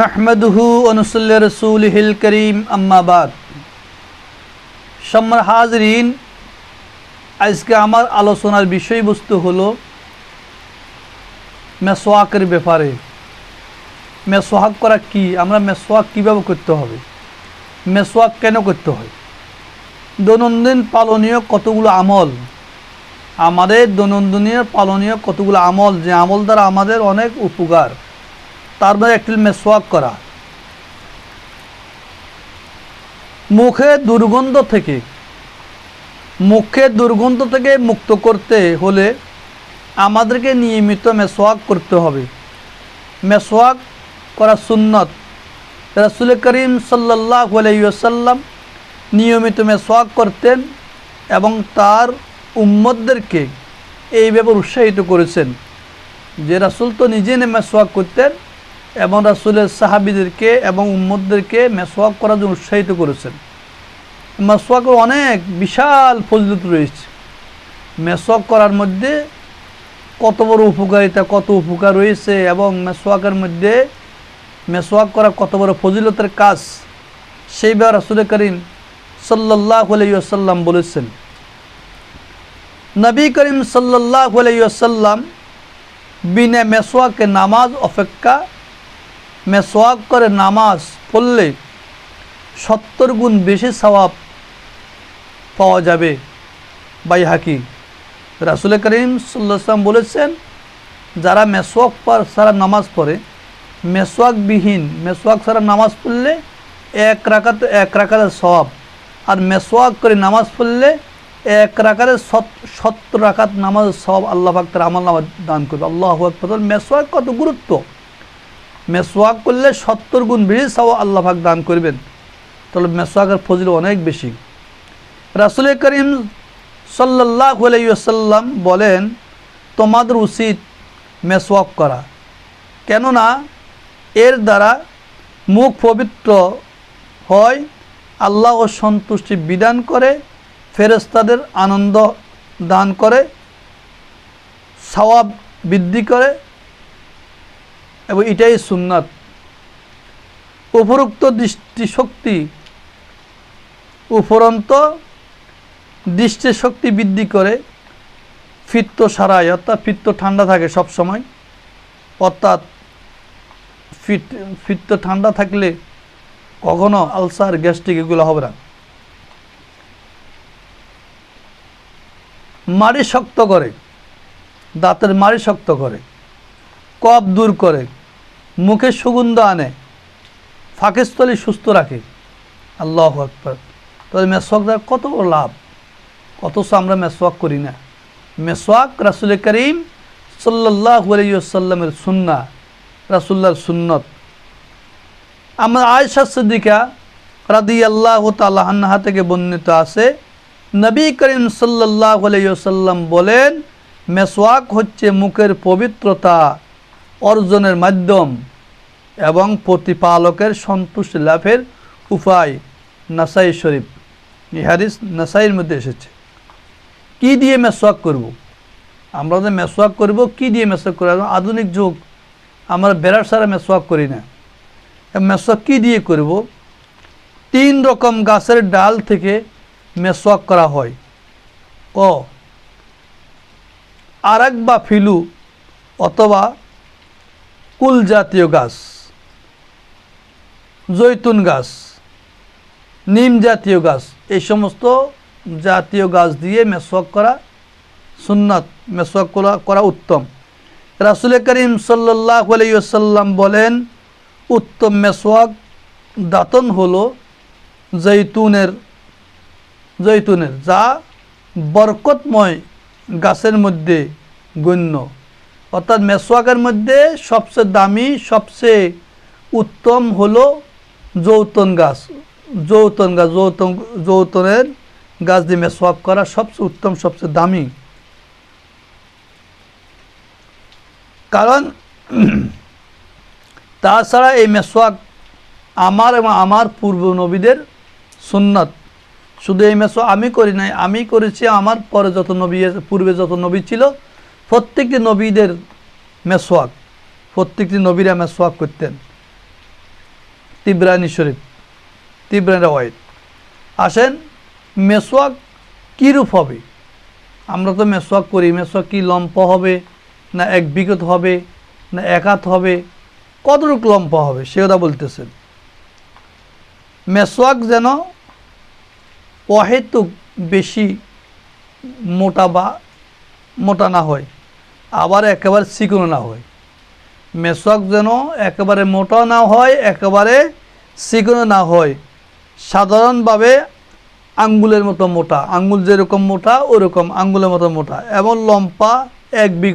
নাহমাদুহু ওয়া নুসাল্লি আলা রাসূলিহিল কারীম আম্মা বাদ। সম্মানিত হাজিরিন, আজকে আমার আলোচনার বিষয়বস্তু হলো মেসওয়াকের ব্যাপারে। মেসওয়াক করা কি, আমরা মেসওয়াক কীভাবে করতে হবে, মেসওয়াক কেন করতে হয়, দৈনন্দিন পালনীয় কতগুলো আমল, আমাদের দৈনন্দিন পালনীয় কতগুলো আমল, যে আমল দ্বারা আমাদের অনেক উপকার, তার মধ্যে একটি মেসওয়াক করা। মুখে দুর্গন্ধ থেকে মুক্ত করতে হলে আমাদেরকে নিয়মিত মেসওয়াক করতে হবে। মেসওয়াক করা সুন্নত। রাসূল করিম সাল্লাল্লাহু আলাইহি ওয়াসাল্লাম নিয়মিত মেসওয়াক করতেন এবং তার উম্মতদেরকে এই ব্যাপারে উৎসাহিত করেছেন যে রাসূল তো নিজে মেসওয়াক করতেন এবং রাসূলের সাহাবীদেরকে এবং উম্মতদেরকে মেসওয়াক করার জন্য উৎসাহিত করেছেন। মেসওয়াকের অনেক বিশাল ফজিলত রয়েছে। মেসওয়াক করার মধ্যে কত বড় উপকারিতা, কত উপকার রয়েছে এবং মেসওয়াকের মধ্যে মেসওয়াক করা কত বড় ফজিলতের কাজ, সেই ব্যাপারে রাসূল করিম সাল্লাল্লাহু আলাইহি ওয়াসাল্লাম বলেছেন। নবী করিম সাল্লাল্লাহু আলাইহি ওয়াসাল্লাম বিনা মেসওয়াকে নামাজ অপেক্ষা মেসওয়াক করে নামাজ পড়লে 70 গুণ বেশি সওয়াব পাওয়া যাবে। বাইহাকি। রাসূল করিম সাল্লাল্লাহু আলাইহি ওয়াসাল্লাম বলেছেন, যারা মেসওয়াক ছাড়া নামাজ পড়ে, মেসওয়াক ছাড়া নামাজ পড়লে এক রাকাতের সওয়াব, আর মেসওয়াক করে নামাজ পড়লে এক রাকাতের 70 রাকাত নামাজের সওয়াব আল্লাহ পাক তার আমলনামা দান করবে। আল্লাহু আকবার। মেসওয়াক কত গুরুত্ব! মেসওয়াক করলে 70 গুণ বেশি সওয়াব আল্লাহ পাক দান করবেন। তাহলে মেসওয়াকের ফজিলত অনেক বেশি। রাসূল করিম সাল্লাল্লাহু আলাইহি ওয়াসাল্লাম বলেন, তোমাদের উচিত মেসওয়াক করা, কেননা এর দ্বারা মুখ পবিত্র হয়, আল্লাহ ও সন্তুষ্টি বিধান করে, ফেরেশতাদের আনন্দ দান করে, সওয়াব বৃদ্ধি করে, এবং এটাই সুন্নাত। উপরোক্ত দৃষ্টিশক্তি বৃদ্ধি করে, পিত্ত সারায়, অর্থাৎ পিত্ত ঠান্ডা থাকে সব সময়, অর্থাৎ পিত্ত ঠান্ডা থাকলে কখনো আলসার, গ্যাস্ট্রিক এগুলো হবে না। মাড়ি শক্ত করে, দাঁতের মাড়ি শক্ত করে, কফ দূর করে, মুখে সুগন্ধ আনে, ফাঁকস্থলী সুস্থ রাখে। আল্লাহু আকবার। তাহলে মেসওয়াক দ্বারা কত বড় লাভ, অথচ আমরা মেসওয়াক করি না। মেসওয়াক রাসূল করিম সাল্লাল্লাহু আলাইহি ওয়াসাল্লামের সুন্নাহ, রাসূলুল্লাহর সুন্নত। আমরা আয়েশা সিদ্দিকা রাদিয়াল্লাহু তাআলা আনহা থেকে বর্ণিত আছে, নবী করিম সাল্লাল্লাহু আলাইহি ওয়াসাল্লাম বলেন, মেসওয়াক হচ্ছে মুখের পবিত্রতা অর্জনের মাধ্যম এবং প্রতিপালকের সন্তুষ্টি লাভের উপায়। নাসাই শরীফ। এই হাদিস নাসাইয়ের মধ্যে এসেছে। কি দিয়ে মেসওয়াক করব? আমরা যে মেসওয়াক করব, কি দিয়ে মেসওয়াক করব? আধুনিক যুগ, আমরা বেরার সারা মেসওয়াক করি না। মেসওয়াক কি দিয়ে করব? 3 রকম গাছের ডাল থেকে মেসওয়াক করা হয়। আরাক বা ফিলু অথবা কুল জাতীয় গাছ, জৈতুন গাছ, নিম জাতীয় গাছ, এই সমস্ত জাতীয় গাছ দিয়ে মেসওয়াক করা সুন্নাত, মেসওয়াক করা উত্তম। রাসূল করিম সাল্লাল্লাহু আলাইহি ওয়াসাল্লাম বলেন, উত্তম মেসওয়াক দাঁতন হলো জৈতুনের, যা বরকতময় গাছের মধ্যে গণ্য। অর্থাৎ মেসওয়াকের মধ্যে সবচেয়ে দামি, সবচেয়ে উত্তম হলো যৌতুনের গাছ দিয়ে মেসওয়াক করা সবচেয়ে উত্তম, সবচেয়ে দামি। কারণ তাছাড়া এই মেসওয়াক আমার এবং আমার পূর্ব নবীদের সুন্নাত। শুধু এই মেসওয়াক আমি করি নাই, আমি করেছি, আমার পরে পূর্বে যত নবী ছিল প্রত্যেকটি নবীদের মেসওয়াক, প্রত্যেকটি নবীরা মেসওয়াক করতেন। তিবরানি শরীফ, তিবরানি রাওয়ায়াত। আসেন মেসওয়াক কীরূপ হবে? আমরা তো মেসওয়াক করি, মেসওয়াক কি লম্বা হবে, না এক বিঘত হবে, না এক হাত হবে, কতটুক লম্বা হবে সে কথা বলতেছেন। মেসওয়াক যেন অহেতুক বেশি মোটা না হয়, আবার একেবারে চিকনো না হয়। মেসওয়াক যেন একেবারে মোটা না হয়, একেবারে চিকনো না হয়, সাধারণভাবে আঙ্গুলের মতো মোটা, আঙ্গুল যেরকম মোটা ওরকম আঙ্গুলের মতো মোটা, এমন লম্বা এক বিঘত।